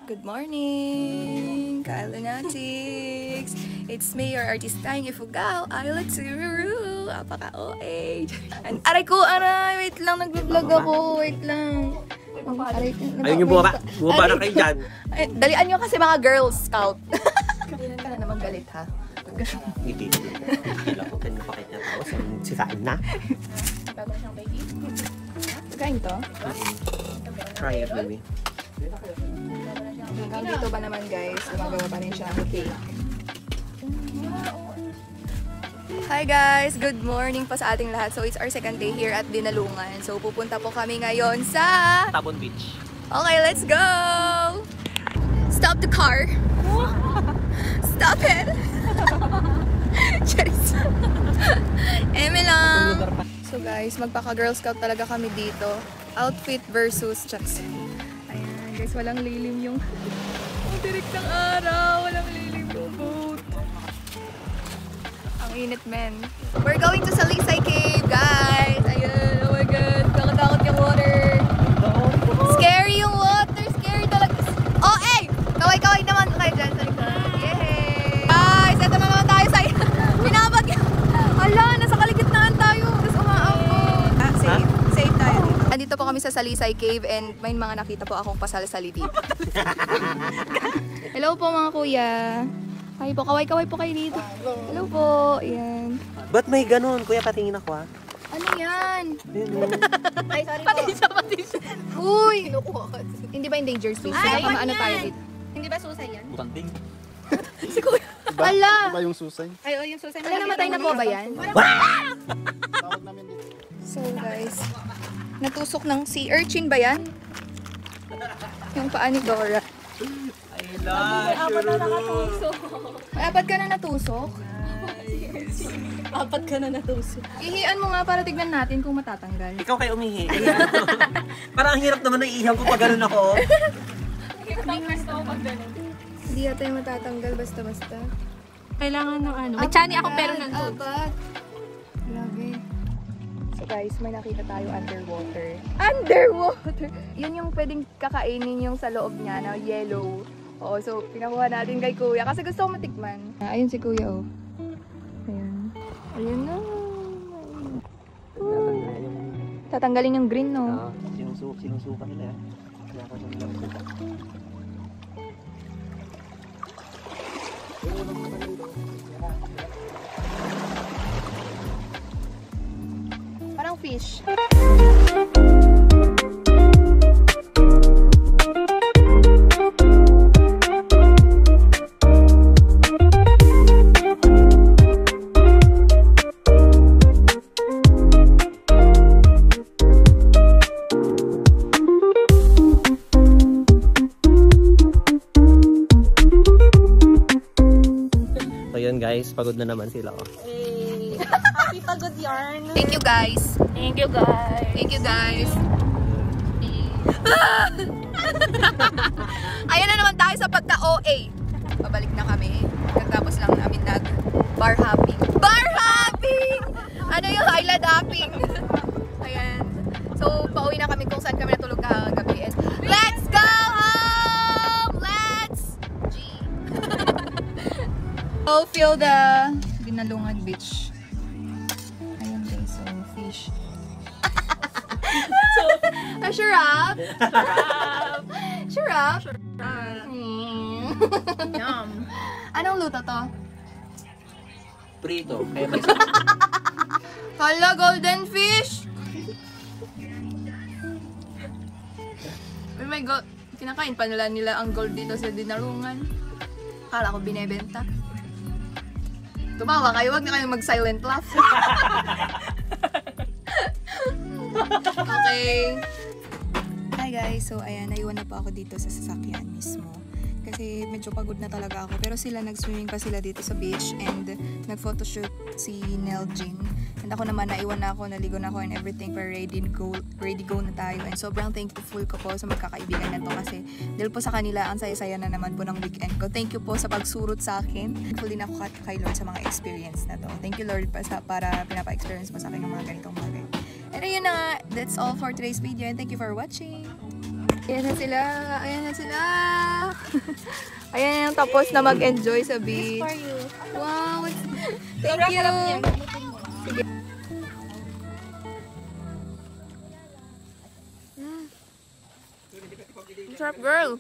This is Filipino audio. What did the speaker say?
Good morning, Kailonatics! It's me, your artistang Ifugao. I like to ruru. Apaka-OA. Aray ko, aray! Wait lang, nag-vlog ako. Wait lang. Ayun yung bumaba na kayo dyan. Dalian nyo kasi mga Girl Scout. Kailan ka na naman galit, ha? Hindi. Kailan ko kayo napakita ako sa sisaan na. Bago na siyang baby. Kain to? Try it, baby. Hanggang dito ba naman guys, gumagawa pa rin siya ng cake. Hi guys! Good morning pa sa ating lahat. So it's our second day here at Dinalungan. So pupunta po kami ngayon sa Tabon Beach. Okay, let's go! Stop the car! Stop it! Charis! Eme lang! So guys, magpaka-Girl Scout talaga kami dito. Outfit versus chats. Ayan guys, walang lilim yung direct ng araw. Walang lilim yung boat. Ang init men. We're going to Salisay Cave guys! Ayun, oh my god. Takot-takot yung water. Scary yung water. Scary talaga. Oh, hey! Kaway-kaway naman kayo dyan sa likod. Yay! Guys, eto na naman tayo sa pinabag. Ala, nasa kaligitnaan tayo. Tapos umaambon. Safe. Safe tayo dito. Andito po kami sa Salisay Cave and may mga nakita po akong pasal-sali dito. Hello po mga kuya. Hi po, kaway-kaway po kayo dito. Hello po. Ayan. Ba't may ganun? Kuya, patingin ako ha. Ano yan? Ay, sorry po. Pati siya. Uy! Hindi ba endangered species? Ay, Baka maano yan. tayo dito. Hindi ba susay yan? Butanting. Si kuya. Iba Ala! yung susay. Ay, oh, yung susay. Ala, namatay na po ba yan? Tawag namin dito. So guys, natusok ng sea urchin ba yan? Yung paa ni Dora. Apat na nakatusok. May apat ka na natusok? Apat ka na natusok. Ihian mo nga para tignan natin kung matatanggal. Ikaw kayo umihi. Parang ang hirap naman ng iihaw ko pag ganun ako. Hindi first ako pag ganun. Hindi yata yung matatanggal basta-basta. Kailangan ng ano. May chani ako pero nandun. Apat! Grabe. So guys, may nakita tayo underwater. Underwater! Yun yung pwedeng kakainin yung sa loob niya na yellow. Oo, so pinakuha natin kay kuya kasi gusto ko matikman. Ayun si kuya, oh. Ayan. Ayun na. Tatanggalin yung green, no? Sinusuka nila yan. Kaya ako sinusuka. Parang fish. So yun guys, pagod na naman sila. Oh. Hey. Happy pagod yarn. Thank you guys. Thank you guys. Thank you guys. Ayan na naman tayo sa pagka-OA. Pabalik na kami. Nagtapos lang namin nag-bar hopping. Bar hopping! Ano yung highland hopping? Ayan. So, pauwi na kami kung saan kami natulog kagabi. And let's go home! Let's G! So, feel the Dinalungan Beach. Ayan guys, so fish. A giraffe? Giraffe? Yum. Anong luto to? Prito. Kaya may Hala, golden fish! Oh my god, kinakain pa nila ang gold dito sa Dinalungan. Akala ko binebenta. Tumawa kayo, wag na kayo mag-silent laugh. Okay. Hi guys, so ayan, naiwan na po ako dito sa sasakyan mismo. Kasi medyo pagod na talaga ako. Pero sila, nag-swimming pa sila dito sa beach and nag-photoshoot si Nel Jean. And ako naman, naiwan na ako, naligo na ako and everything para ready go na tayo. And sobrang thankful ko po sa magkakaibigan na to kasi dahil po sa kanila, ang saya-saya na naman po ng weekend ko. Thank you po sa pagsurot sa akin. Thankful din ako kay Lord sa mga experience na to. Thank you Lord para pinapa-experience mo sa akin ng mga ganitong bagay. And ayun na nga, that's all for today's video and thank you for watching. Ayan na sila. Ayan na sila. Ayan yung tapos na mag-enjoy sa beach. For you. Wow. Thank you. Sige. Sarap, girl.